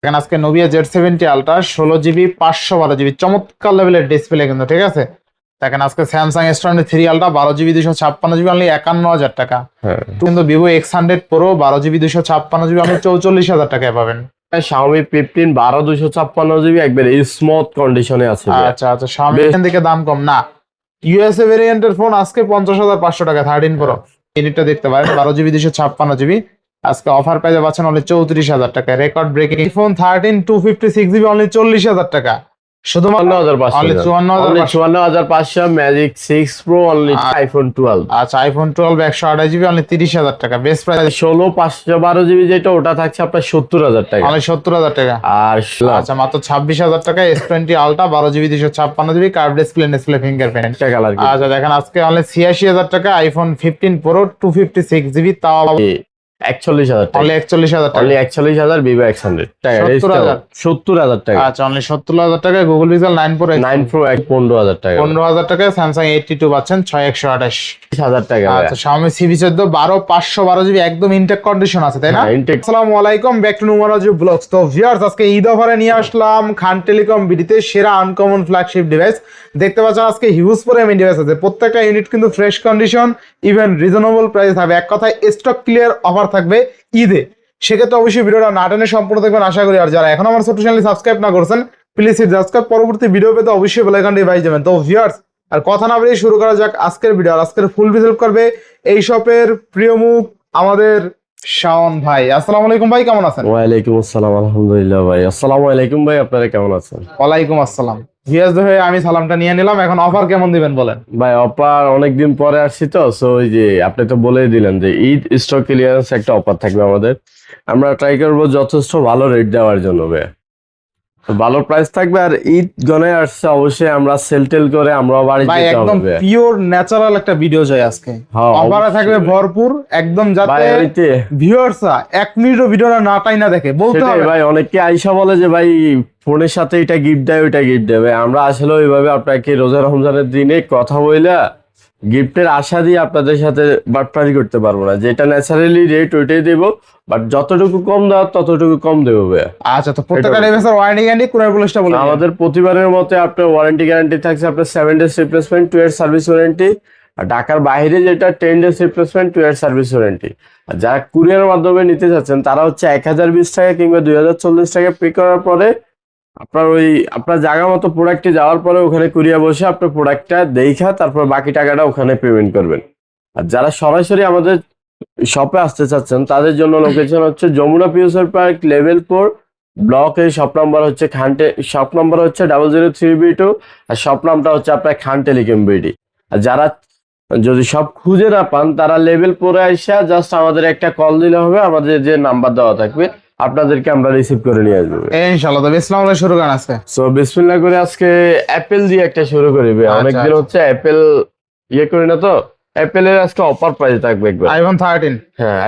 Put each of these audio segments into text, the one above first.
দেখেন আজকে Nubia Z70 ultra 16 GB 512 GB চমৎকার লেভেলের ডিসপ্লে কিন্তু ঠিক আছে। দেখেন আজকে Samsung S23 ultra 12 GB 256 GB only 51,000 টাকা। কিন্তু Vivo X100 pro 12 GB 256 GB only 44,000 টাকায় পাবেন। Xiaomi 15 12 256 GB একবারে স্মুথ কন্ডিশনে আছে। আচ্ছা আচ্ছা, Xiaomi এখান থেকে দাম কম না। ইউএসএ ভেরিয়েন্টের ফোন আজকে 50,500 টাকা 13 প্রো ইউনিটটা দেখতে পারেন 12 GB 256 GB আজকে অফার পেয়ে যাচ্ছেন অনলি 34,000 টাকা। Record breaking phone 13 256 GB only 40,000 টাকা। শুধুমাত্র 54,500 ম্যাজিক 6 প্রো অনলি আইফোন 12। আচ্ছা আইফোন 12 128 GB অনলি 30,000 টাকা। বেস্ট প্রাইস 16 512 GB যেটা ওটা থাকছে আপনার 70,000 টাকা অনলি 70,000 টাকা। আর আচ্ছা মাত্র 26,000 টাকা S20 ultra 12 GB 256 GB curve display fingerprint colour. আচ্ছা দেখেন আজকে অনলি 86,000 টাকা আইফোন 15 প্রো 256 GB তাও 41,000 টাকা। অনলি 41,000 টাকা। অনলি 41,000 ভিভো X100 টাকা। 70,000 টাকা। আচ্ছা অনলি 70,000 টাকা গুগল পিক্সেল 9 প্রো 9 প্রো 15,000 টাকা। 15,000 টাকা স্যামসাং 82 পাচ্ছেন 6128 হাজার টাকা। আচ্ছা Xiaomi CB14 512 GB একদম ইনটেক কন্ডিশন আছে তাই না? আসসালামু আলাইকুম ব্যাক টু নুমারাজু ব্লগস। তো ভিউয়ার্স আজকে ঈদ অফারে নিয়ে আসলাম খান টেলিকম বিডিতে সেরা আনকমন ফ্ল্যাগশিপ ডিভাইস। দেখতে পাচ্ছেন আজকে হিউজ পরিমাণ ডিভাইস আছে, প্রত্যেকটা ইউনিট কিন্তু fresh condition even reasonable price থাকবে। এক কথায় স্টক ক্লিয়ার অফার থাকবে ঈদে। সেক্ষেত্রে অবশ্যই ভিডিওটা না টেনে সম্পূর্ণ দেখবেন আশা করি। আর যারা এখন আমার ছোট চ্যানেল সাবস্ক্রাইব না করছেন প্লিজ সাবস্ক্রাইব, পরবর্তী ভিডিও পেতে অবশ্যই বেল আইকনটি বাজিয়ে দেবেন। তো ভিউয়ার্স আর কথা না বলে শুরু করা যাক আজকের ভিডিও। আর আজকের ফুল ভিজিট করবে এই শপের প্রিয় মুখ আমাদের শাওন ভাই। আসসালামু আলাইকুম ভাই, কেমন আছেন? ওয়ালাইকুম আসসালাম, আলহামদুলিল্লাহ ভাই। আসসালামু আলাইকুম ভাই, আপনারা কেমন আছেন? ওয়ালাইকুম আসসালাম। ভিউয়ার্স ভাই আমি সালামটা নিয়ে নিলাম, এখন অফার কেমন দিবেন বলেন? ভাই অফার অনেকদিন পরে আসছি তো, সো ওই যে আপনি তো বলেই দিলেন যে ঈদ স্টক ক্লিয়ারেন্স একটা অফার থাকবে আমাদের। আমরা ট্রাই করবো যথেষ্ট ভালো রেট দেওয়ার জন্য ভাই, ভালো প্রাইস থাকবে। আর ঈদ গনে আসছে, অবশ্যই আমরা সেল টেল করে আমরা বাড়ি ভাই যেতে একদম হবে। পিওর ন্যাচারাল একটা ভিডিও চাই আজকে। অফারে থাকবে ভরপুর একদম, যাতে ভিউয়ার্সরা 1 মিনিটও ভিডিওটা না টাইনা দেখে বলতে হবে। ভাই অনেকে আইসা বলে যে ভাই ফোনের সাথে এটা গিফট দেয় ওইটা গিফট দেবে। আমরা আসলে ওইভাবে আপনাকে রোজা রমজানের দিনে কথা বইলা গিফটের আশা দিয়ে আপনাদের সাথে বাটপারি করতে পারবো না। যেটা ন্যাচারালি রেট ওইটাই দেবো, বাট যতটুকু কম দেওয়ার ততটুকু কম দেবো ভাই। আচ্ছা তো প্রত্যেকটা ডিভাইসের ওয়ারেন্টি গ্যারান্টি কোন পুলিশটা বলে আমাদের প্রতিবারের মতে আপনার ওয়ারেন্টি গ্যারান্টি থাকছে আপনার 7 days replacement 2 year service warranty. আর ঢাকার বাইরে যেটা 10 days replacement 2 year service warranty. আর যারা কুরিয়ার মাধ্যমে নিতে চাচ্ছেন তারা হচ্ছে 1020 টাকা কিংবা 2040 টাকা পে করার পরে আপনার ওই আপনার জায়গা মতো প্রোডাক্টে যাওয়ার পরে ওখানে কুরিয়ার বসে আপনার প্রোডাক্টটা দেখা তারপর বাকি টাকাটা ওখানে পেমেন্ট করবেন। আর যারা সরাসরি আমাদের শপে আসতে চাচ্ছেন তাদের জন্য লোকেশন হচ্ছে Jamuna future park level 4 block এর শপ নাম্বার হচ্ছে শপ নাম্বার হচ্ছে 003B2 আর শপ নামটা হচ্ছে আপনার খান টেলিকম বিডি। আর যারা যদি সব খুঁজে না পান তারা লেভেল 4 এ আইসা জাস্ট আমাদের একটা কল দিলে হবে, আমাদের যে নাম্বার দেওয়া থাকবে আপনাদেরকে আমরা রিসিভ করে নিয়ে আসবো ইনশাআল্লাহ। তো বিসমিল্লাহ শুরু করেন আজকে। সো বিসমিল্লাহ করে আজকে অ্যাপেল দিয়ে একটা শুরু করি ভাই। অনেকদিন হচ্ছে অ্যাপেল করি না, তো অ্যাপেল এর আজকে অফার প্রাইস থাকবে একবার। আইফোন 13, হ্যাঁ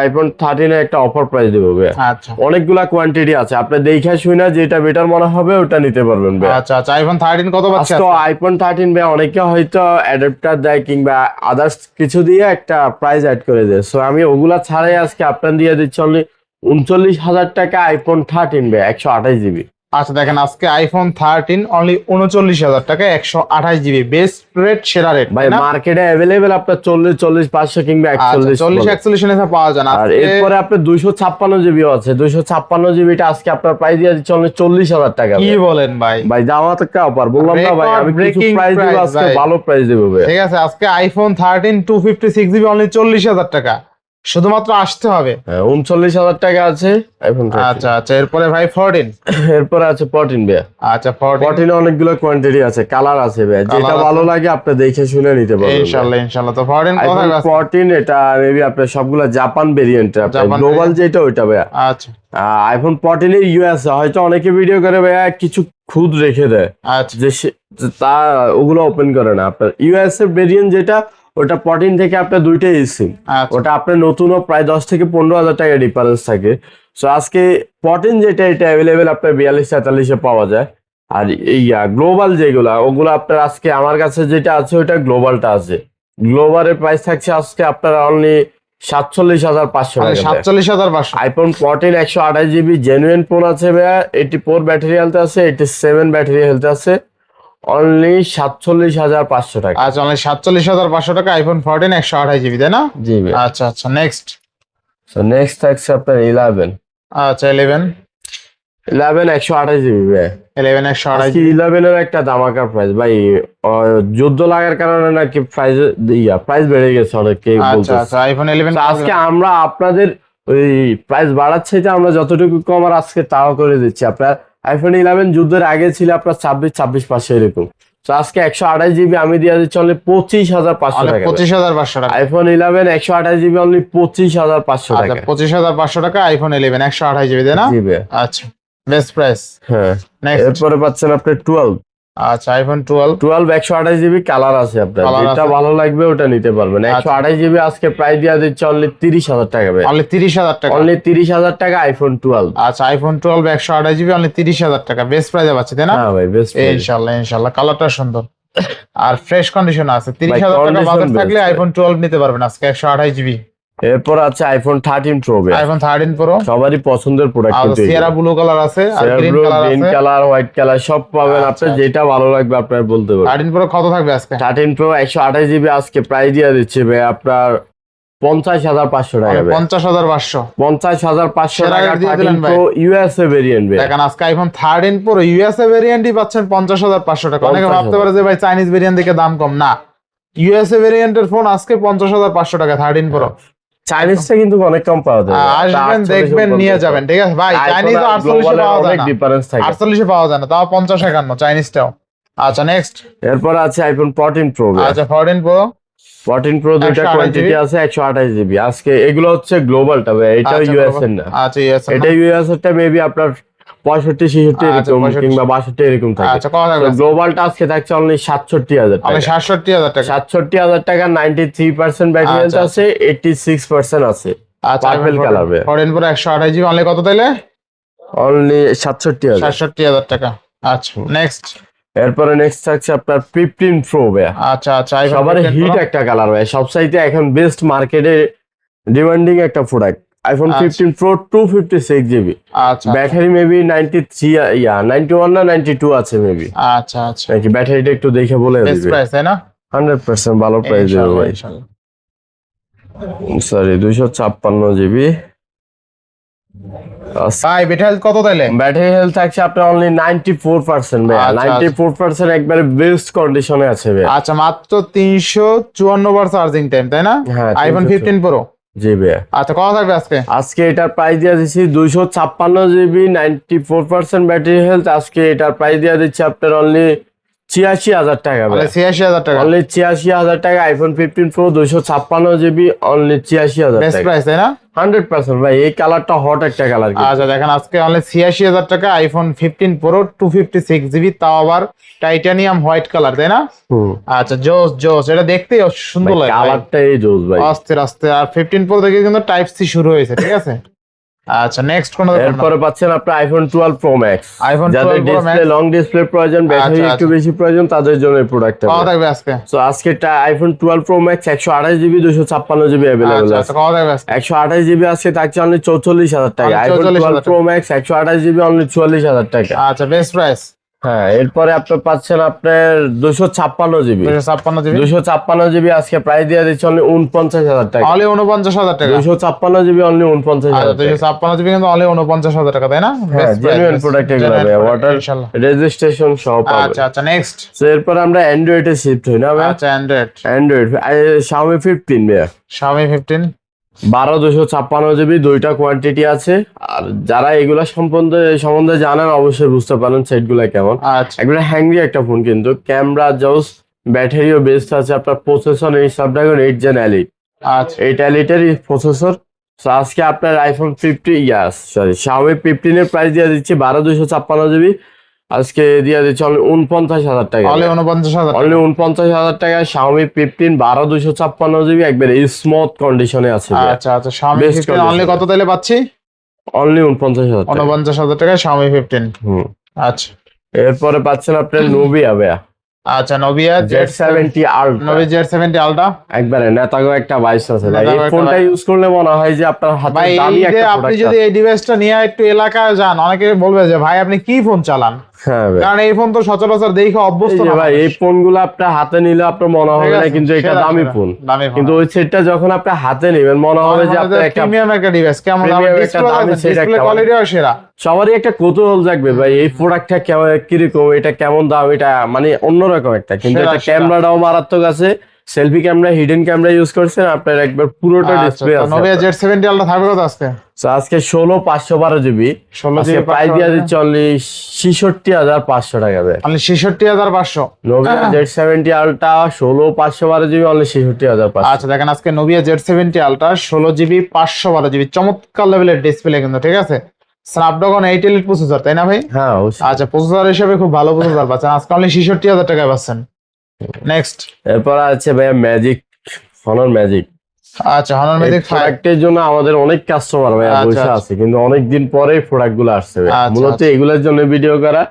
আইফোন 13 এর একটা অফার প্রাইস দেবো ভাই। আচ্ছা অনেকগুলা কোয়ান্টিটি আছে, আপনি দেখে শুনে যেটা বেটার মনে হবে ওটা নিতে পারবেন ভাই। আচ্ছা আচ্ছা আইফোন 13 কত পাচ্ছেন? তো আইফোন 13 ভাই অনেকে হয়তো অ্যাডাপ্টার দেয় কিংবা আদার্স কিছু দিয়ে একটা প্রাইস অ্যাড করে দেয়। সো আমি ওগুলা ছাড়াই আজকে আপনার দিয়ে দিচ্ছি অনলি 39,000 টাকা আইফোন 13 ভাই 128 জিবি। আচ্ছা দেখেন আজকে আইফোন 13 অনলি 39,000 টাকা 128 জিবি বেস্ট রেট, সেরা রেট ভাই মার্কেটে अवेलेबल আপনার 40 500 কিংবা 41 41 এর পাওয়া যায় না। আর এরপরে আপনার 256 জিবি আছে, 256 জিবিটা আজকে আপনার প্রাইস দিয়ে দিচ্ছি অনলি 40,000 টাকা। কি বলেন ভাই? ভাই দাওয়া তো অফার বললাম না ভাই, আমি কিছু প্রাইস দেব আজকে, ভালো প্রাইস দেব ভাই। ঠিক আছে আজকে আইফোন 13 256 জিবি অনলি 40,000 টাকা, শুধুমাত্র আসতে হবে। 39,000 টাকা আছে আইফোন 13। আচ্ছা আচ্ছা এরপরে ভাই 14, এরপরে আছে 14 ভাই। আচ্ছা 14 অনেকগুলো কোয়ান্টিটি আছে, কালার আছে ভাই, যেটা ভালো লাগে আপনি দেখে শুনে নিতে পারবেন ইনশাআল্লাহ ইনশাআল্লাহ। তো 14 আইফোন 14 এটা মেবি আপনার সবগুলা জাপান ভেরিয়েন্ট, গ্লোবাল যেটা ওইটা ভাই। আচ্ছা আইফোন 14 এর ইউএস হয়তো অনেকে ভিডিও করে ভাই কিছু খুদ রেখে দেয়, আচ্ছা যে তা ওগুলো ওপেন করে না। আপনার ইউএস এর ভেরিয়েন্ট যেটা ওটা 14 থেকে আপনার দুইটাই সিম, ওটা আপনার নতুনও প্রায় 10 থেকে 15,000 টাকা ডিফারেন্স থাকে। সো আজকে 14 যেটা এটা অ্যাভেলেবেল আপনার 42-43 এ পাওয়া যায়। আর এই গ্লোবাল যেগুলা ওগুলো আপনার আজকে আমার কাছে যেটা আছে ওটা গ্লোবালটা আছে। গ্লোবালের প্রাইস থাকছে আজকে আপনার অনলি 47,500 টাকা। 47,500। আইফোন 14 128 GB জেনুইন ফোন আছে ভাইয়া, 84 ব্যাটারি হেলথ আছে, 87 ব্যাটারি হেলথ আছে, অনলি 47,500 টাকা। আচ্ছা অনলি 47,500 টাকা আইফোন 14 128 GB, তাই না? জি ভাই। আচ্ছা আচ্ছা নেক্সট। সো নেক্সট থাকছে আপনার 11। আচ্ছা 11 128 GB ভাই। 11 128 আজকে 11 এর একটা ধামাকা প্রাইস ভাই, যুদ্ধ লাগার কারণে নাকি প্রাইস বেড়ে গেছে অনেক, কে আচ্ছা বলতেছে। আচ্ছা আইফোন 11 তো আজকে আমরা আপনাদের ওই প্রাইস বাড়াচ্ছি, যে আমরা যতটুকু কম আর আজকে তাও করে দিচ্ছি। আপনার আইফোন 11 যুদ্ধের আগে ছিল আপনার 26,500 এরকম, তো আজকে 128 GB আমি দিয়ে দিচ্ছি অনলি 25,500 টাকা। 25,500 টাকা আইফোন 11 128 GB অনলি 25,500 আচ্ছা টাকা। 25,500 টাকা আইফোন 11 128 GB, তাই না? জি ভাই। আচ্ছা বেস্ট প্রাইস। হ্যাঁ, নেক্সট। এরপরে পাচ্ছেন আপনি 12 আচ্ছা আইফোন 12 128 GB কালার আছে আপনার, Color যেটা আছে। ভালো লাগবে ওটা নিতে পারবেন। আচ্ছা। 128 GB আজকে প্রাইস দিয়ে দিচ্ছে অনলি 30,000 টাকা ভাই। অনলি 30,000 টাকা। অনলি 30,000 টাকা আইফোন 12। আচ্ছা আইফোন 12 128 GB অনলি 30,000 টাকা, বেস্ট প্রাইসে পাচ্ছি, তাই না? হ্যাঁ ভাই বেস্ট। ইনশাআল্লাহ ইনশাআল্লাহ, কালারটা সুন্দর আর ফ্রেশ কন্ডিশন আছে। 30,000 টাকা condition বাজেট best থাকলে ভাই। আইফোন 12 নিতে পারবেন আজকে 128 GB। এরপর আছে আইফোন 13 প্রো ভাই, আইফোন 13 প্রো সবারই পছন্দের প্রোডাক্ট। আর কিন্তু সিয়েরা ব্লু কালার আছে আর গ্রিন কালার গ্রিন আছে। কালার, হোয়াইট কালার সব পাবেন আচ্ছা, আপনি, আচ্ছা। যেটা ভালো লাগবে আপনার বলতে পারেন। 13 প্রো কত থাকবে আজকে? 13 প্রো 128 GB আজকে প্রাইস দিয়ে দিচ্ছে ভাই আপনার 50,500 টাকা ভাই। 50,500 50,500 সেরা টাকা rate দিয়ে 13 দিলেন ভাই। প্রো ইউএসএ ভেরিয়েন্ট ভাই। দেখেন আজকে আইফোন 13 প্রো ইউএসএ ভেরিয়েন্টই পাচ্ছেন 50,500 টাকা। অনেকে 50,000 ভাবতে পারে যে ভাই চাইনিজ ভেরিয়েন্ট থেকে দাম কম, না, ইউএসএ ভেরিয়েন্টের ফোন আজকে 50,500 টাকা 13 প্রো। চাইনিজটা কিন্তু অনেক কম পাওয়া যায়। আসবেন দেখবেন নিয়ে যাবেন, ঠিক আছে ভাই? চাইনিজ 48 পাওয়া যায় অনেক না, ডিফারেন্স থাকে। 48 পাওয়া যায় না, তাও 50-51 চাইনিজটাও। আচ্ছা নেক্সট। এরপর আছে আইফোন 14 প্রো ভাই। আচ্ছা 14 প্রো 14 প্রো দুইটা 128 কোয়ান্টিটি আছে 128 GB আজকে। এগুলো হচ্ছে গ্লোবালটা ভাই, এটা আচ্ছা, ইউএস এর না। আচ্ছা ইয়েস এটা ইউএস এরটা মেবি আপনার 65-66 আচ্ছা, এরকম 65 কিংবা 62 এরকম থাকে। আচ্ছা কত থাকবে? গ্লোবালটা আজকে থাকছে অনলি 67,000 আমি টাকা। 67,000 টাকা। 67,000 টাকা, 93% ব্যাটারি হেলথ আচ্ছা, আছে, 86% আছে। আচ্ছা পার্পল কালার ভাই। 14 প্রো 128 GB অনলি কত তাইলে? অনলি 67,000। 67,000 টাকা। আচ্ছা নেক্সট। এরপরে নেক্সট থাকছে আপনার 15 প্রো ভাই। আচ্ছা আচ্ছা আইফোন সবার 15 হিট Pro। একটা কালার ভাই, সবসাইতে এখন বেস্ট মার্কেটে ডিমান্ডিং একটা প্রোডাক্ট। আইফোন আচ্ছা। 15 প্রো 256 GB আচ্ছা ব্যাটারি মেবি 93 91 না 92 আছে মেবি। আচ্ছা আচ্ছা নাকি ব্যাটারিটা একটু দেখে বলে বেস্ট দিবে। প্রাইস, তাই না? 100% ভালো প্রাইস দেবে ইনশাআল্লাহ, ভাই। ইনশাআল্লাহ। Sorry 256 GB। ভাই ব্যাটারি হেলথ কত তাইলে? ব্যাটারি হেলথ থাকছে আপনার অনলি 94% ভাই। আচ্ছা, 94% একবারে বেস্ট কন্ডিশনে আছে ভাই। আচ্ছা মাত্র 354 বার চার্জিং টাইম, তাই না? হ্যাঁ, আইফোন 15 প্রো। জি ভাই। আচ্ছা কত থাকবে আজকে? আজকে এটার প্রাইস দিয়ে দিচ্ছি 256 GB 94% ব্যাটারি হেলথ। আজকে এটার প্রাইস দিয়ে দিচ্ছি আপনার অনলি 86,000 টাকা ভাই। 86,000 টাকা অনলি 86,000 টাকা iPhone 15 pro 256 GB only 86,000 best টাকা। প্রাইস, তাই না? 100% ভাই, এই কালারটা হট একটা কালার। আচ্ছা দেখেন আজকে অনলি 86,000 টাকা আইফোন 15 প্রো 256 GB, তাও আবার টাইটানিয়াম হোয়াইট কালার, তাই না? আচ্ছা জোস জোস, এটা দেখতেই সুন্দর লাগে ভাই। কালারটা এই জোস ভাই। আস্তে আস্তে। আর 15 প্রো থেকে কিন্তু টাইপ সি শুরু হয়েছে, ঠিক আছে? আচ্ছা নেক্সট কোন? এরপরে পাচ্ছেন আপনি আইফোন 12 প্রো ম্যাক্স। iPhone 12 যাদের Pro display Max। Long display প্রয়োজন, ব্যাটারি আচ্ছা, একটু আচ্ছা। বেশি প্রয়োজন, তাদের জন্য এই প্রোডাক্টটা। কত থাকবে আজকে? সো আজকে iPhone 12 pro max 128 GB 256 GB available আচ্ছা আছে। আচ্ছা কত থাকবে আজকে? 128 GB আজকে থাকছে অনলি 44,000 টাকা। Only iPhone 44,000 12 pro max 128 GB only 44,000 টাকা। আচ্ছা বেস্ট প্রাইস। হ্যাঁ, এরপরে আপনি পাচ্ছেন আপনার 256 GB। 256 GB 256 GB আজকে প্রাইস দিয়ে দিচ্ছে অনলি 49,000 টাকা। অনলি 49,000 টাকা। 256 GB অনলি আচ্ছা 49,000 টাকা। 256 GB কিন্তু অনলি 49,000 টাকা, তাই না? হ্যাঁ, জেনুইন প্রোডাক্ট এগুলো ভাই, ওয়াটার ইনশাআল্লাহ। রেজিস্ট্রেশন সহ পাবেন। আচ্ছা আচ্ছা নেক্সট। সো এরপর আমরা অ্যান্ড্রয়েডে শিফট হই না ভাই। আচ্ছা অ্যান্ড্রয়েড অ্যান্ড্রয়েড Xiaomi 15 ভাই। Xiaomi 15 256 GB দুইটা কোয়ান্টিটি আছে। আর যারা এগুলা সম্বন্ধে জানেন অবশ্যই বুঝতে পারেন সেটগুলা কেমন। আচ্ছা একবারে হ্যাংরি একটা ফোন, কিন্তু ক্যামেরা জোস, ব্যাটারিও বেস্ট আছে। আপনার প্রসেসর এই Snapdragon 8 Gen Elite, আচ্ছা 8 Elite এর প্রসেসর। সো আজকে আপনার আইফোন 50 Xiaomi 15 এর প্রাইস দিয়ে দিচ্ছি 256 GB আজকে দিয়ে দিচ্ছি অনলি 49,000 টাকা। অনলি 49,000 অনলি 49,000 টাকা Xiaomi 15 256 GB একবারে স্মুথ কন্ডিশনে আছে। আচ্ছা আচ্ছা Xiaomi Best 15 অনলি condition। কত তাইলে পাচ্ছি? অনলি 49,000 টাকা। 49,000 টাকা Xiaomi 15। হুম। আচ্ছা এরপরে পাচ্ছেন আপনার Nubia ভাইয়া। আচ্ছা Nubia Z70 ultra, Nubia Z70 ultra একবারে নেতাগো একটা বাইশ আছে ভাই। নেতাগো এই একটা ফোনটা ইউজ করলে মনে হয় যে আপনার হাতে ভাই দামি এই যে একটা আপনি প্রোডাক্ট যদি এই ডিভাইসটা নিয়ে একটু এলাকায় যান, অনেকে বলবে যে ভাই আপনি কি ফোন চালান, হ্যাঁ ভাই। কারণ এই ফোন তো সচরাচর দেখে অভ্যস্ত এই যে না ভাই মানুষ। এই ফোনগুলো আপনার হাতে নিলে আপনার মনে হবে ঠিক না আছে, কিন্তু এটা সেরা, দামি সেরা, ফোন, দামি ফোন। কিন্তু ওই সেটটা যখন আপনি হাতে নেবেন মনে হবে যে আপনার একটা প্রিমিয়াম একটা ডিভাইস, কেমন premium একটা দামি set ডিসপ্লে একটা কোয়ালিটিও সেরা। সবারই একটা কৌতূহল জাগবে ভাই এই প্রোডাক্টটা কেমন, কিরকম, এটা কেমন দাম, এটা মানে অন্যরকম একটা, কিন্তু সেরা, এটা সেরা। ক্যামেরাটাও মারাত্মক আছে, selfie camera, hidden camera use করছেন আপনার, একবার পুরোটা ডিসপ্লে আছে নোভিয়া আপনার। Z70 আলট্রা থাকবে কত আজকে? তো আজকে 16/512 জিবি, 16 আজকে GB প্রাইস দিয়ে দিচ্ছে অনলি 66,500 টাকা ভাই। মানে 66,500। Nubia Z70 ultra 16/512 GB only 66,500। আচ্ছা দেখেন আজকে Nubia Z70 ultra 16GB 512GB চমৎকার লেভেলের ডিসপ্লে কিন্তু, ঠিক আছে। স্ন্যাপড্রাগন 8 এলিট প্রসেসর, তাই না ভাই? হ্যাঁ অবশ্যই। আচ্ছা প্রসেসর হিসেবে খুব ভালো প্রসেসর পাচ্ছেন, আজকে অনলি 66,000 টাকায় পাচ্ছেন। নেক্সট এরপর আছে ভাইয়া ম্যাজিক, হনর ম্যাজিক। আচ্ছা হনর ম্যাজিক 5। প্রোডাক্টের জন্য আমাদের অনেক কাস্টমার ভাইয়া আচ্ছা, বসে আচ্ছা। আছে, কিন্তু অনেক দিন পরে প্রোডাক্ট গুলো আসছে ভাই। আচ্ছা, মূলত আচ্ছা। এগুলোর জন্য ভিডিও করা,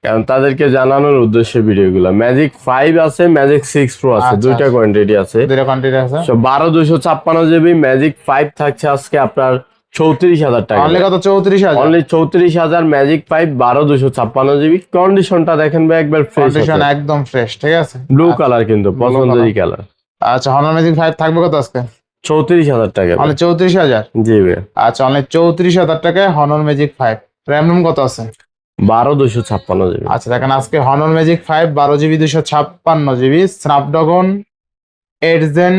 কারণ তাদেরকে জানানোর উদ্দেশ্যে ভিডিওগুলো। ম্যাজিক 5 আছে, ম্যাজিক 6 প্রো আছে, আচ্ছা, দুইটা আচ্ছা। কোয়ান্টিটি আছে। দুইটা কোয়ান্টিটি আছে। 12/256 জিবি ম্যাজিক 5 থাকছে আজকে আপনার 34,000 টাকা। অনলি কত? 34,000। Only 34,000 magic 5 12/256 GB. কন্ডিশনটা দেখেন ভাই একবার ফ্রেশ কন্ডিশন একদম ফ্রেশ, ঠিক আছে। ব্লু কালার, কিন্তু পছন্দেরই কালার। আচ্ছা হনর ম্যাজিক 5 থাকবে কত আজকে? 34,000 টাকা ভাই। অনলি 34,000। জি ভাই। আচ্ছা অনলি 34,000 টাকায় হনর ম্যাজিক 5। র্যাম রোম কত আছে? 12/256 জিবি। আচ্ছা দেখেন আজকে Honor magic 5 12GB 256GB Snapdragon 8 Gen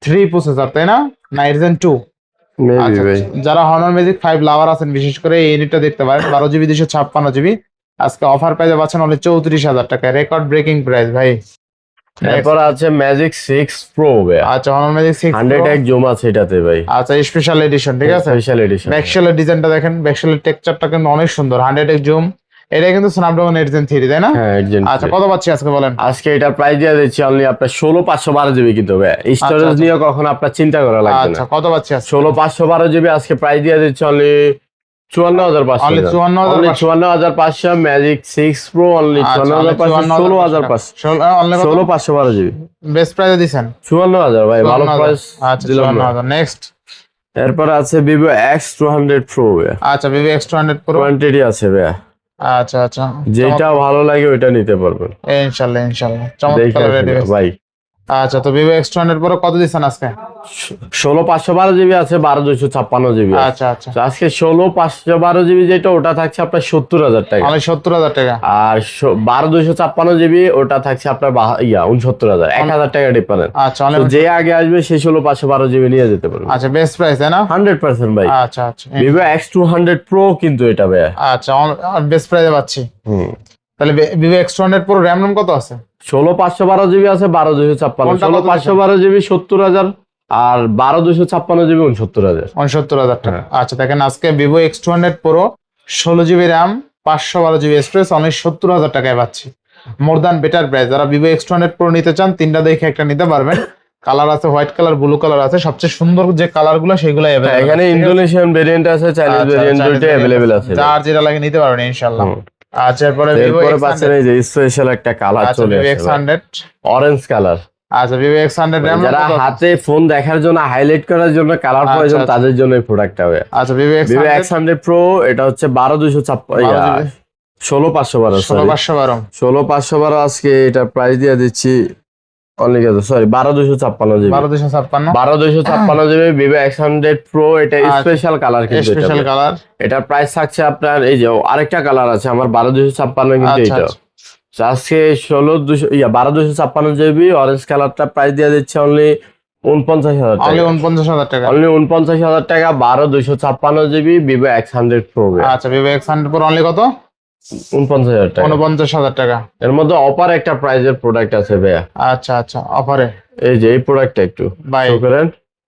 3 processor, তাই না? না 8 Gen 2। মেবি আচ্ছা ভাই। যারা হনর ম্যাজিক 5 লাভার আছেন বিশেষ করে এই ইউনিটটা দেখতে পারেন, 12GB 256GB আজকে অফার প্রাইসে পাচ্ছেন অনলি 34,000 টাকায়, রেকর্ড ব্রেকিং প্রাইস ভাই। এরপর আছে ম্যাজিক 6 প্রো ভাই। আচ্ছা হনর ম্যাজিক 6 100x জুম আছে এটাতে ভাই। আচ্ছা স্পেশাল এডিশন, ঠিক আছে। Special edition. ব্যাকশেলের ডিজাইনটা দেখেন, ব্যাকশেলের টেক্সচারটা কিন্তু অনেক সুন্দর, 100x জুম। এটা কিন্তু স্ন্যাপড্রাগন 8 Gen 3, তাই না? হ্যাঁ একজন। আচ্ছা কত পাচ্ছি আজকে বলেন? আজকে এটা প্রাইস দিয়ে দিচ্ছি অনলি আপনার 16/512 জিবি, কিন্তু ভাই স্টোরেজ আচ্ছা। নিয়ে কখন আপনার চিন্তা করা লাগবে আচ্ছা না। কত পাচ্ছি আজকে? 16/512 জিবি আজকে প্রাইস দিয়ে দিচ্ছি only 54,500। Only 54,500। 54,500 magic 6 pro only 54,500। 16,500। Only 16/512 GB best প্রাইসে দিবেন। 54,000 ভাই, ভালো 54,000 প্রাইস আচ্ছা দিলাম না। 54,000 নেক্সট। এরপর আছে ভিভো X200 প্রো ভাই। আচ্ছা Vivo X200 Pro। কোয়ান্টিটি আছে ভাই, আচ্ছা আচ্ছা যেটা ভালো লাগে ওইটা নিতে পারবেন। ইনশাআল্লাহ ইনশাআল্লাহ দেখে চমৎকার আসুন রেডি ভাই। আচ্ছা তো Vivo X200 Pro কত দিচ্ছেন আজকে? 16/512 জিবি আছে, 12/256 জিবি। আচ্ছা আচ্ছা আজকে 16/512 জিবি যেটা ওটা থাকছে আপনার 70,000 টাকা। অনলি 70,000 টাকা। আর 12/256 জিবি ওটা থাকছে আপনার 69,000, 1,000 টাকা ডিফারেন্স। আচ্ছা অনলি তো যে আগে আসবে সে 16/512 জিবি নিয়ে যেতে পারবে। আচ্ছা বেস্ট প্রাইস তাই না? 100% ভাই। আচ্ছা আচ্ছা ভিভো X200 প্রো কিন্তু এটা ভাই। আচ্ছা বেস্ট প্রাইসে পাচ্ছি। হুম। তাহলে Vivo X200 Pro RAM ROM কত আছে? 16/512 জিবি আছে, 12/256। কোনটা কত 16/512 জিবি 70,000 আর 12/256 জিবি 69,000। 69,000 টাকা। হ্যাঁ। আচ্ছা দেখেন আজকে Vivo X200 Pro 16GB RAM 512GB storage only 70,000 টাকায় পাচ্ছি। More than better price. যারা Vivo X200 Pro নিতে চান তিনটা দেখে একটা নিতে পারবেন। কালার আছে হোয়াইট কালার, ব্লু কালার আছে, সবচেয়ে সুন্দর যে কালার গুলো সেগুলো এখানে ইন্দোনেশিয়ান ভেরিয়েন্ট আছে, চাইনিজ ভেরিয়েন্ট দুটো अवेलेबल আছে। যার যেটা লাগে নিতে পারবেন ইনশাআল্লাহ। আচ্ছা এরপরে Vivo এরপরে X100 পাচ্ছেন এই যে স্পেশাল একটা কালার আচ্ছা চলে Vivo আসছে, X100 অরেঞ্জ কালার। আচ্ছা Vivo X100 RAM যারা হাতে ফোন দেখার জন্য, হাইলাইট করার জন্য কালার আচ্ছা, প্রয়োজন, আচ্ছা। তাদের জন্য এই প্রোডাক্টটা হবে। আচ্ছা Vivo Vivo X100 X100 pro এটা হচ্ছে 12/256 16/512 16/512 16/512 আজকে এটা প্রাইস দিয়ে দিচ্ছি অনলি কত, sorry 12/256 GB. 12/256 12/256 GB Vivo X100 pro, এটা আচ্ছা। স্পেশাল কালার কিন্তু এটা। Special colour. এটার প্রাইস থাকছে আপনার এই যে আরেকটা কালার আছে আমার 12/256 কিন্তু আচ্ছা, এটা। তো আজকে 12/256 জিবি অরেঞ্জ কালারটা প্রাইস দিয়ে দিচ্ছে অনলি 49,000 টাকা। অনলি 49,000 টাকা। অনলি 49,000 টাকা 12/256 জিবি ভিভো X100 প্রো। আচ্ছা Vivo X100 Pro অনলি কত? 49,000 টাকা। 49,000 টাকা। এর মধ্যে অপার একটা প্রাইজের প্রোডাক্ট আছে ভাইয়া। আচ্ছা আচ্ছা অফারে এই যে এই প্রোডাক্টটা একটু ভাই শো করেন।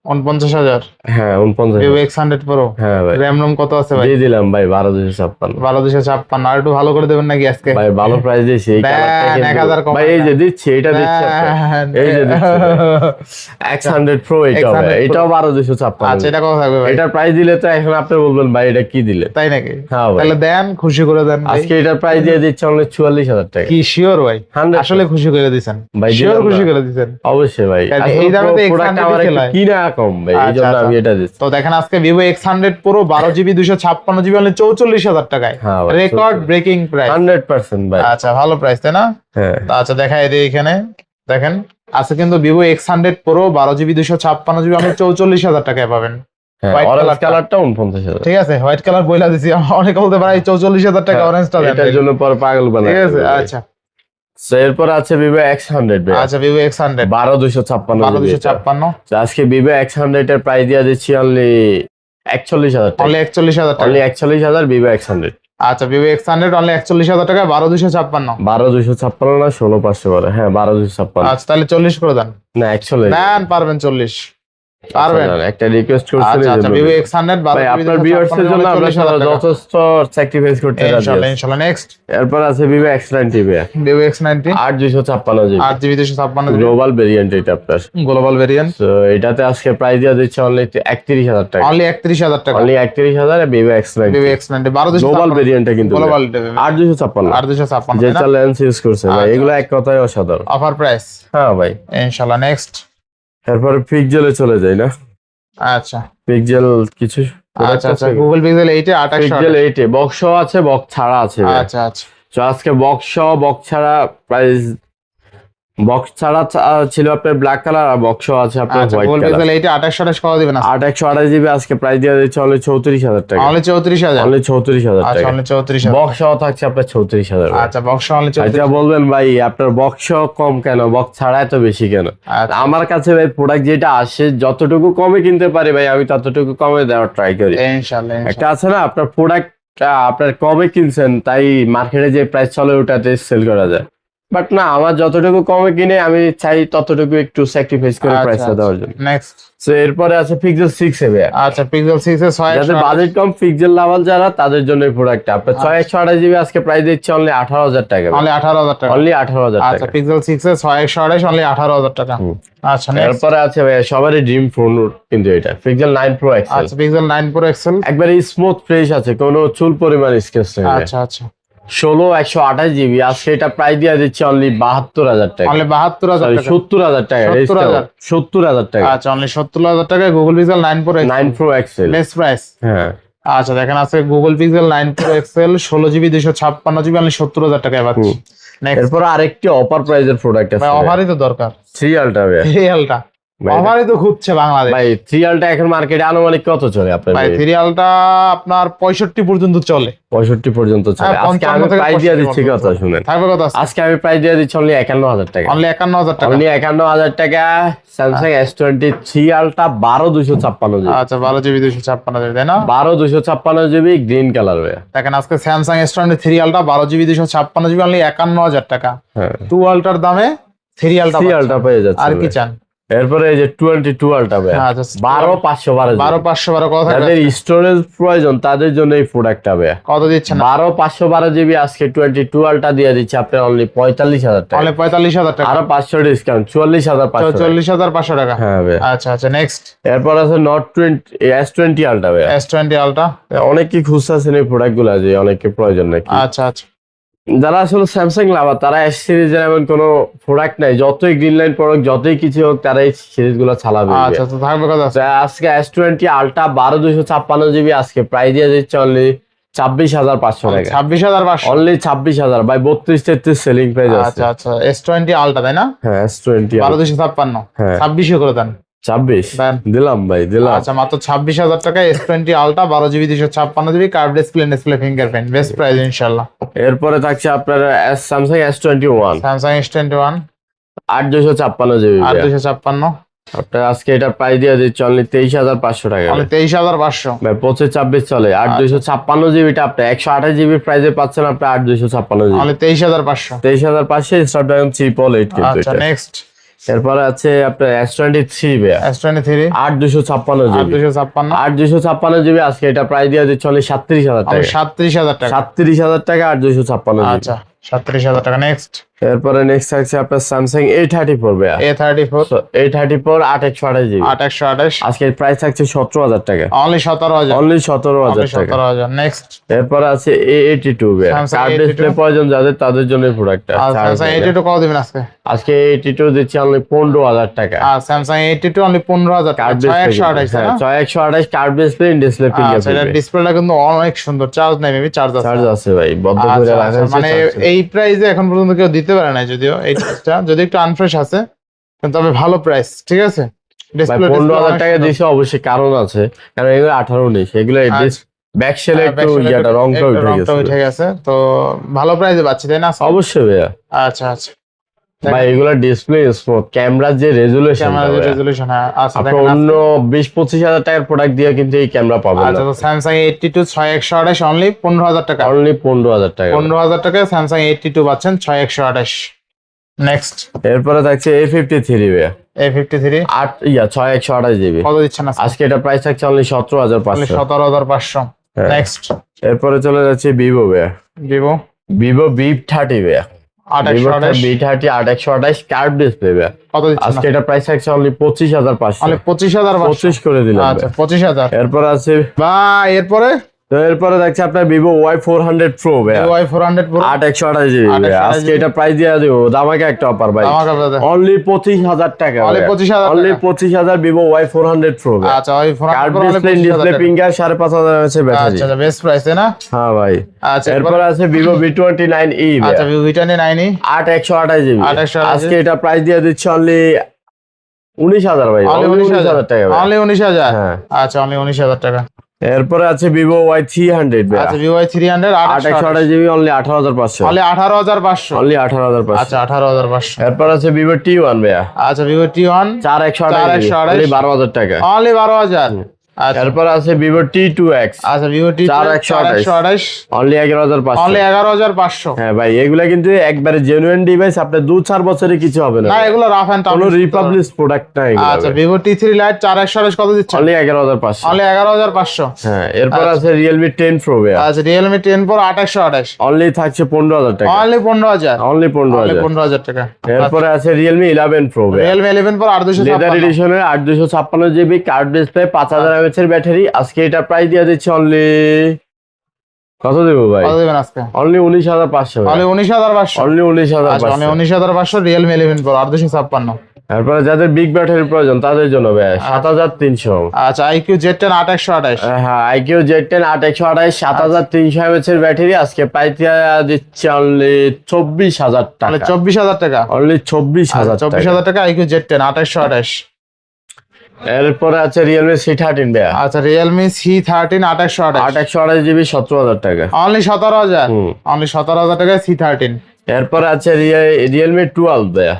49,000 হ্যাঁ 49,000 ভিভো X100 Pro। হ্যাঁ ভাই র্যাম রোম কত আছে ভাই? দিয়ে দিলাম ভাই 12,256। 12,256। আর একটু ভালো করে দেবেন নাকি আজকে? ভাই ভালো প্রাইস দিয়েছি এই কালারটা দেন, 1000 কিন্তু কমান ভাই এই যে দেন। দিচ্ছি এটা দিচ্ছি আপনাকে। এই যে দিচ্ছি X100 Pro এটাও ভাই, 100 Pro। এটাও 12,256। আচ্ছা, এটা কত থাকবে ভাই? এটার প্রাইস দিলে তো এখন আপনি বলবেন ভাই এটা কি দিলে। তাই নাকি? হ্যাঁ ভাই তাহলে দেন, খুশি করে দেন ভাই। আজকে এটার প্রাইস দিয়ে দিচ্ছি অনলি 44,000 টাকা। কি শিওর ভাই? 100% আসলে খুশি করে দিছেন ভাই, শিওর দিলাম খুশি না। করে দিছেন। অবশ্যই ভাই কারণ আসলে এই দামে তো প্রোডাক্ট X100 আমার একটু খেলায়। কিনা কম ভাই এই আচ্ছা, জন্য আচ্ছা। আমি এটা দিচ্ছি। তো দেখেন আজকে Vivo X100 Pro 12GB 256GB only 44,000 টাকায়। হ্যাঁ ভাই, রেকর্ড ব্রেকিং প্রাইস। 100% ভাই। আচ্ছা, ভালো প্রাইস তাই না? হ্যাঁ তো আচ্ছা, দেখাই দিই এখানে দেখেন আছে কিন্তু Vivo X100 Pro 12GB 256GB only 44,000 টাকায় পাবেন। হ্যাঁ White অরেঞ্জ কালারটা। কালারটা 49,000। ঠিক আছে, হোয়াইট কালার বইলা দিছি। অনেকে বলতে পারে 44,000 টাকা অরেঞ্জটা দেন। এটার জন্য পরে পাগল বানায়। ঠিক আছে, আচ্ছা সো এরপর আছে ভিভো X100 ভাই। আচ্ছা, ভিভো X100 12,256 12,256 আজকে ভিভো X100 এর প্রাইস দিয়ে দিচ্ছি অনলি 41,000 টাকা। অনলি 41,000 টাকা। Only 41,000 Vivo X100। আচ্ছা, ভিভো X100 অনলি 41,000 টাকা 12,256। 12,256 না 16,500 করে। হ্যাঁ 12,256। আচ্ছা, তাহলে 40 করে দেন। না 41 দেন, পারবেন 40 পারবেন। আচ্ছা, একটা রিকোয়েস্ট করছেন আচ্ছা, এই আচ্ছা, জন্য। ভিভো X100 ভাই আপনার ভিউয়ার্স এর জন্য আমরা 40,000 টাকা। যথেষ্ট স্যাক্রিফাইস করতে রাজি ইনশাআল্লাহ, আছি। ইনশাআল্লাহ। নেক্সট এরপর আছে ভিভো X90 ভাই। Vivo X90 8,256 GB 8GB 256GB global variant এটা আপনার। গ্লোবাল ভেরিয়েন্ট তো এটাতে আজকে প্রাইস দিয়ে দিচ্ছে অনলি 31,000 টাকা। অনলি 31,000 টাকা। অনলি 31,000 এ Vivo X90 Vivo X90 global 12,256 ভেরিয়েন্টটা কিন্তু গ্লোবাল 8,256 8,256 যেটা লেন্স ইউজ করছে ভাই আচ্ছা। এগুলো এক কথায় অসাধারণ। অফার প্রাইস হ্যাঁ ভাই ইনশাআল্লাহ। নেক্সট এরপর পিক্সেলে চলে যাই না। আচ্ছা, পিক্সেল কিছু আচ্ছা, আচ্ছা, গুগল পিক্সেল 8 এ 2800 পিক্সেল 8 এ বক্স আছে বক্স ছাড়া আছে ভাই। আচ্ছা, আচ্ছা, তো আজকে বক্স ছাড়া প্রাইস বক্স ছাড়া ছিল আপনার ব্ল্যাক কালার আর বক্স আছে আপনার আচ্ছা, হোয়াইট গুগল কালার। পিক্সেল 8 এ 2800 কত দিবেন? 828 জিবি আজকে প্রাইস দিয়ে দিচ্ছে অনলি 34,000 টাকা। অনলি 34,000 অনলি 34,000 আচ্ছা, টাকা। অনলি 34,000 বক্স থাকছে আপনার 34,000। আচ্ছা, বক্স অনলি আচ্ছা 34,000 বলবেন ভাই আপনার বক্স কম কেন, বক্স ছাড়া এত বেশি কেন? আচ্ছা, আমার কাছে ভাই প্রোডাক্ট যেটা আসে যতটুকু কমে কিনতে পারি ভাই আমি ততটুকু কমে দেওয়ার ট্রাই করি। ইনশাআল্লাহ, একটা আছে না আপনার প্রোডাক্ট আপনার কমে কিনছেন তাই মার্কেটে যে প্রাইস চলে ওটাতে সেল করা যায়, বাট না আমার যতটুকু কমে কিনে আমি চাই ততটুকু একটু স্যাক্রিফাইস করে প্রাইসটা দেওয়ার জন্য। নেক্সট সো এরপরে আছে পিক্সেল 6 এ ভাই। আচ্ছা, পিক্সেল 6 এ 6 যাদের বাজেট কম পিক্সেল লাভাল যারা তাদের জন্য এই প্রোডাক্টটা আপনার 6128 জিবি আজকে প্রাইস দিচ্ছে অনলি 18,000 টাকা। অনলি 18,000 টাকা। অনলি 18,000 আচ্ছা, টাকা। পিক্সেল 6 এ 6128 অনলি 18,000 টাকা। আচ্ছা, নেক্সট এরপরে আছে ভাই সবারই ড্রিম ফোন কিন্তু এটা পিক্সেল 9 প্রো এক্সেল। আচ্ছা, পিক্সেল 9 Pro XL একবারে স্মুথ ফ্রেশ আছে কোনো চুল পরিমাণ স্কেচ নেই। আচ্ছা, আচ্ছা, 16128 জিবি আজকে এটা প্রাইস দিয়ে দিচ্ছে অনলি 72,000 টাকা। অনলি 72,000 টাকা। 70,000 টাকা। 70,000 70,000 টাকা। আচ্ছা, অনলি 70,000 টাকায় Google Pixel 9 Pro XL 9 pro XL best price. হ্যাঁ আচ্ছা, দেখেন আছে Google Pixel 9 Pro XL 16GB 256GB only 70,000 টাকায় পাচ্ছি। নেক্সট এরপর আরেকটি অফার প্রাইজের প্রোডাক্ট আছে ভাই, অফারই তো দরকার। 3 ভাই। সিরিয়ালটা ভাই, অফারই তো খুঁজছে বাংলাদেশ। ভাই 3 এখন মার্কেটে আনুমানিক কত চলে আপনার? ভাই, সিরিয়ালটা আপনার 65 পর্যন্ত চলে। 65 পর্যন্ত চলে। হ্যাঁ, আজকে 55 আমি থেকে প্রাইস দিয়ে 65 দিচ্ছি পর্যন্ত কথা শুনেন। থাকবে কত আছে? আজকে আমি প্রাইস দিয়ে দিচ্ছি অনলি 51,000 টাকা। অনলি 51,000 টাকা। অনলি 51,000 টাকা স্যামসাং S23 আলট্রা 12,256 জিবি। আচ্ছা, 12GB 256GB তাই না? 12,256 জিবি গ্রিন কালার ভাই। দেখেন আজকে Samsung S23 ultra 12GB 256GB only 51,000 টাকা। হ্যাঁ 2 আলট্রার দামে 3 আলট্রা 3 আলট্রা পেয়ে যাচ্ছে আর কি ভাই। চান? এরপরে এই যে 22 আলট্রা ভাই আচ্ছা, 12,512 12,512 কত থাকবে? যাদের স্টোরেজ প্রয়োজন তাদের জন্য এই প্রোডাক্টটা ভাই। কত দিচ্ছেন? 12,512 জিবি আজকে 22 আলট্রা দিয়ে দিচ্ছে আপনার অনলি 45,000 টাকা। অনলি 45,000 টাকা। আরো 500 ডিসকাউন্ট 44,500 টাকা। 44,500 টাকা। হ্যাঁ ভাই। আচ্ছা, আচ্ছা, নেক্সট এরপর আছে Note 20 S20 আলট্রা ভাই। S20 ultra. অনেকেই খুঁজতেছেন এই প্রোডাক্ট গুলা যে অনেকে প্রয়োজন নাকি। আচ্ছা, আচ্ছা, যারা আসলে স্যামসাং লাভার তারা এস সিরিজের এমন কোনো প্রোডাক্ট নাই, যতই গ্রিন লাইন প্রোডাক্ট যতই কিছু হোক তারা এই সিরিজ গুলো চালাবে। আচ্ছা, তো থাকবে কত আছে? আজকে S20 আলট্রা 12,256 জিবি আজকে প্রাইস দিয়ে দিচ্ছে অনলি 26,500 টাকা। 26,500 অনলি 26,000 বাই 32-33 সেলিং প্রাইস আছে। আচ্ছা, আচ্ছা, S20 আলট্রা তাই না? হ্যাঁ S20 12,256 হ্যাঁ 26 করে দেন। 26 দেন। দিলাম ভাই দিলাম। আচ্ছা, মাত্র 26,000 টাকা S20 ultra 12GB 256GB curve display fingerprint best price ইনশাআল্লাহ। এরপরে থাকছে আপনার Samsung S21 Samsung S21 8,256 GB 8,256 আপনার আজকে এটা প্রাইস দিয়ে দিচ্ছে অনলি 23,500 টাকা। অনলি 23,500 ভাই 25-26 চলে 8,256 জিবিটা আপনি 128 জিবি প্রাইসে পাচ্ছেন আপনি 8,256 জিবি অনলি 23,500 23,500 স্ন্যাপড্রাগন 3 8 কিন্তু আচ্ছা, এটা। নেক্সট এরপরে আছে আপনার S23 ভাইয়া, S23 8 256 জিবি, 8 8 256 জিবি। আজকে এটা প্রাইস দিয়ে দিচ্ছে অনলি 37,000 টাকা, 37,000 টাকা। 37,000 টাকা 8 256 জিবি। আচ্ছা 37,000 টাকা। নেক্সট এরপরে নেক্সট থাকছে আপনার স্যামসাং A34 ভাইয়া, A34 A34 8 জিবি, 828 আজকে প্রাইস থাকছে 17,000 টাকা, অনলি 17,000, অনলি 17,000 টাকা। 17,000। নেক্সট এরপরে আছে A82 ভাইয়া, Samsung কার্ড A82 ডিসপ্লে প্রয়োজন যাদের তাদের জন্য প্রোডাক্টটা। Samsung A82 কত দিবেন আজকে? আজকে A82 দিচ্ছি অনলি 15,000 টাকা, আর Samsung A82 অনলি 15,000 টাকা, কার্ড ডিসপ্লে 6128 না? 6128 কার্ড ডিসপ্লে, ডিসপ্লে আচ্ছা, ফিঙ্গারপ্রিন্ট। এটার ডিসপ্লেটা কিন্তু অনেক সুন্দর, চার্জ নাই, মেবি চার্জ আছে। চার্জ আছে ভাই, বদ্ধ করে আচ্ছা, রাখা আছে, মানে এই প্রাইসে এখন পর্যন্ত কেউ দিতে পারে না, যদিও এই চার্জটা যদি একটু আনফ্রেশ আছে, কিন্তু তবে ভালো প্রাইস, ঠিক আছে। ডিসপ্লে 15,000 টাকা দিয়েছে, অবশ্যই কারণ আছে, কারণ এগুলো 18-19, এগুলো ব্যাক সেলে একটু ইয়াটা রংটা উঠে গেছে, তো ভালো প্রাইসে পাচ্ছি তাই না? অবশ্যই ভাইয়া। আচ্ছা আচ্ছা, ভাই এগুলো ডিসপ্লে স্মুথ, ক্যামেরার যে রেজুলেশন, ক্যামেরা রেজুলেশন। আচ্ছা আপনি দেখেন অন্য 20-25,000 টাকার প্রোডাক্ট দিয়ে কিন্তু এই ক্যামেরা পাবেন না। আচ্ছা, তো Samsung A82 6128 অনলি 15,000 টাকা, অনলি 15,000 টাকা, 15,000 টাকায় Samsung A82 পাচ্ছেন 6128। নেক্সট এরপরে থাকছে A53 ভাইয়া, A53 6128 জিবি, কত দিচ্ছেন আজকে এটা প্রাইস থাকছে অনলি 17,500, 17,500। হ্যাঁ। নেক্সট এরপরে চলে যাচ্ছে ভিভো ভাইয়া, ভিভো ভিভো V30 ভাইয়া, ভিভো 828 V30 8/128 কার্ভ ডিসপ্লে ভাইয়া, কত দিচ্ছেন আজকে এটা প্রাইস থাকছে অনলি 25,500, অনলি 25,500। 25 করে দিলাম। আচ্ছা 25,000। এরপর আছে ভাই এরপরে তো এরপরে দেখছি আপনার ভিভো Y400 Pro ভাইয়া, Y400 Pro 8/128 জিবি, 8/128 আজকে এটা প্রাইস দিয়ে দিব দামাকে একটা অফার ভাই, আমাকে বলে অনলি 25,000 টাকা, অনলি 25,000 অনলি টাকা। 25,000 ভিভো Y400 Pro ভাইয়া। আচ্ছা Y400 curve Pro only display, 25,000 display টাকা। ফিঙ্গার, 5,500 আছে ব্যাটারি। আচ্ছা বেস্ট প্রাইস তাই না? হ্যাঁ ভাই। আচ্ছা এরপর আছে ভিভো V29e আচ্ছা V29 8/128 জিবি, 8/128 আজকে এটা প্রাইস দিয়ে দিচ্ছে অনলি 19,000 ভাই, অনলি অনলি 19,000 টাকা ভাই। অনলি 19,000। হ্যাঁ। আচ্ছা অনলি 19,000 টাকা। এরপরে আছে ভিভো Y300 ভাই, আচ্ছা Y300 8/128 GB, only 18,500, only 18,500। Only 18,500। আচ্ছা 18,500। এরপর আছে ভিভো T1 ভাইয়া, আচ্ছা Vivo T1 4/128 জিবি, 4/128 অনলি 12,000 টাকা। অনলি 12,000। আচ্ছা এরপর আছে ভিভো T2X, আচ্ছা Vivo T2 4/128 অনলি 11,500, অনলি 11,500। হ্যাঁ ভাই, এগুলা কিন্তু একবারে জেনুইন ডিভাইস, আপনার 2-4 বছরে কিছু হবে না না এগুলো রাফ এন্ড টাফ, কোনো রিপাবলিশ প্রোডাক্ট না এগুলো। আচ্ছা Vivo T3 Lite 4/128 কত দিচ্ছেন? Only 11,500, only 11,500। হ্যাঁ। এরপর আছে Realme 10 Pro ভাইয়া, আচ্ছা Realme 10 Pro 8/128 অনলি থাকছে 15,000 টাকা, অনলি 15,000, অনলি অনলি 15,000। 15,000 টাকা। এরপরে আছে Realme 11 Pro ভাইয়া, Realme 11 Pro leather 856 এডিশনের 8/256 GB, curve display, 5,000 mAh এর ব্যাটারি। আজকে এটা প্রাইস দিয়ে দিচ্ছে অনলি কত দেব ভাই, কত দিবেন আজকে? Only 19,500, only 19,500। অনলি আচ্ছা অনলি 19,500। 19,500 Realme 11 Pro 856। তারপরে যাদের বিগ ব্যাটারির প্রয়োজন তাদের জন্য ভাই 7,300। আচ্ছা IQ Z10 8/128 হ্যাঁ, IQ Z10 8/128 7,300 mAh এর ব্যাটারি, আজকে প্রাইস দিচ্ছে অনলি 24,000 তাহলে টাকা, 24,000 টাকা। অনলি 24,000 টাকা। 24,000 টাকা IQ Z10 8/128। এরপরে আছে Realme C13 ভাইয়া, আচ্ছা Realme C13 8/128 8/128 জিবি, 17,000 টাকা, অনলি 17,000, হুম। অনলি 17,000 টাকায় C13। এরপরে আছে Realme 12 ভাইয়া,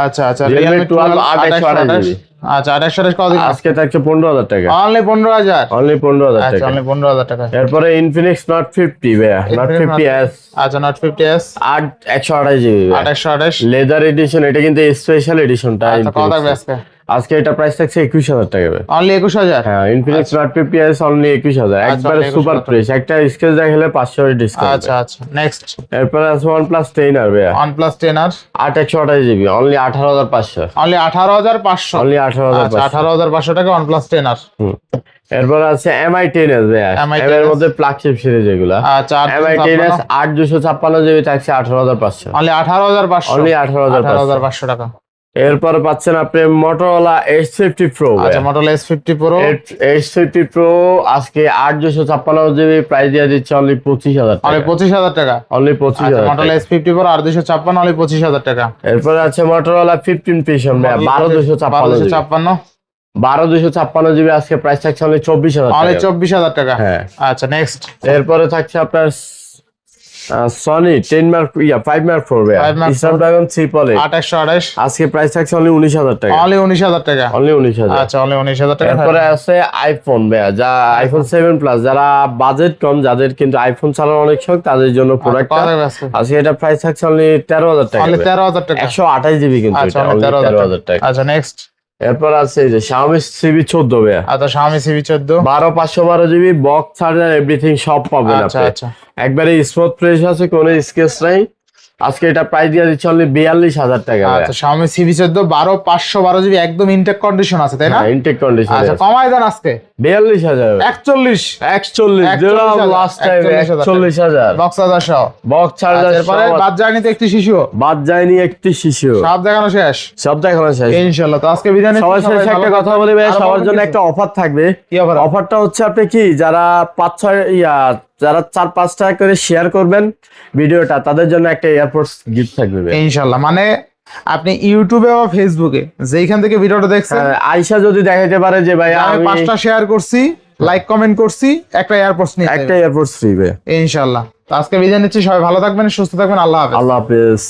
আচ্ছা আচ্ছা Realme Realme 12 8/128 8/128। আচ্ছা 8/128 কত দিন? আজকে থাকছে 15,000 টাকা, অনলি 15,000, অনলি 15,000 আচ্ছা টাকা। অনলি 15,000 টাকা। এরপরে Infinix Note 50 ভাইয়া, Note 50s আচ্ছা Note 50s 8/128 GB, 8/128। Leather addition, এটা কিন্তু স্পেশাল এডিশনটা। আচ্ছা কত থাকবে আজকে? আজকে এটা প্রাইস থাকছে 21,000 টাকা ভাই। অনলি 21,000। হ্যাঁ, Infinix Note 50s অনলি 21,000, একবারে only সুপার 21,000 প্রাইস, একটা স্কেচ দেখালে 500 এর ডিসকাউন্ট। আচ্ছা আচ্ছা নেক্সট এরপরে আছে OnePlus 10R ভাইয়া, OnePlus 10R 8/128 GB, only 18,500, only 18,500। Only আচ্ছা 18,500। 18,500 টাকা OnePlus 10R। এরপর আছে MI 10s ভাইয়া, MI এর 10s মধ্যে ফ্ল্যাগশিপ সিরিজ এগুলা। আচ্ছা MI 10s 8/256 জিবি থাকছে 18,500, অনলি 18,500, অনলি 18,500। 18,500 টাকা। এরপর পাচ্ছেন আপনি Motorola H50 Pro আচ্ছা Motorola S50 Pro H50 Pro আজকে 8/256 জিবি, প্রাইস দিয়ে দিচ্ছে অনলি 25,000 অনলি টাকা, 25,000 টাকা। অনলি আচ্ছা 25,000 Motorola টাকা। S50 Pro 8/256 অনলি 25,000 টাকা। এরপর আছে Motorola 15 Precision ভাইয়া, 12/256 জিবি, 12,256 12/256 জিবি, আজকে প্রাইস থাকছে অনলি 24,000 অনলি টাকা। 24,000 টাকা। হ্যাঁ। আচ্ছা নেক্সট এরপরে থাকছে আপনার সনি 10 মার্ক 5 মার্ক 4 ভাই 5 Mark 4 স্ন্যাপড্রাগন 3 2828 আজকে প্রাইস থাকছে অনলি 19000 টাকা। অনলি 19000 টাকা। অনলি 19000। আচ্ছা অনলি 19000 টাকা। তারপরে আছে আইফোন ভাইয়া, যা আইফোন 7 প্লাস, যারা বাজেট কম, যাদের কিন্তু আইফোন চালানোর অনেক শখ, তাদের জন্য প্রোডাক্ট। আজকে এটা প্রাইস থাকছে অনলি 13000 টাকা। অনলি 13000 টাকা। 128 জিবি কিন্তু আচ্ছা এটা অনলি অনলি 13000 টাকা। আচ্ছা নেক্সট। এরপর আছে এই যে Xiaomi CB14 ভাইয়া। আচ্ছা Xiaomi CB14 12512 GB, box charger everything সব পাবেন আচ্ছা আপনি। আচ্ছা একবারে স্মুথ ফ্রেশ আছে, কোনো স্কেচ নাই। আজকে এটা প্রাইস দিয়ে দিচ্ছি অনলি 42000 টাকা ভাইয়া। আচ্ছা Xiaomi CB14 12512 জিবি একদম ইনটেক কন্ডিশন আছে তাই না? Intact condition. আচ্ছা কমাই দেন আজকে 42000 41 দিলাম লাস্ট টাইম 41000 বক্স চার্জার সহ। Box charger. এরপরে বাদ যায়নি তো একটি শিশু, বাদ যায়নি একটি শিশু, সব দেখানো শেষ। সব দেখানো শেষ ইনশাআল্লাহ। তো আজকে বিদায় নিচ্ছি। সবার শেষে একটা কথা বলি ভাই, আরো সবার বলবেন জন্য কিছু? একটা অফার থাকবে। কি অফার? অফারটা হচ্ছে আপনি কি, যারা 4-5 টাকা করে শেয়ার করবেন ভিডিওটা, তাদের জন্য একটা এয়ারপোর্টস গিফট থাকবে ভাই। ইনশাআল্লাহ। মানে আপনি ইউটিউবে বা ফেসবুকে যেখান থেকে ভিডিওটা দেখছেন, আয়শা যদি দেখাইতে পারে যে ভাই আমি আমি 5টা শেয়ার করছি, লাইক কমেন্ট করছি, একটা এয়ারপোর্টস নিয়ে একটা এয়ারপোর্টস ফ্রি ভাই। ইনশাআল্লাহ। তো আজকে বিদায় নিচ্ছি। সবাই ভালো থাকবেন, সুস্থ থাকবেন। আল্লাহ হাফেজ। আল্লাহ হাফেজ।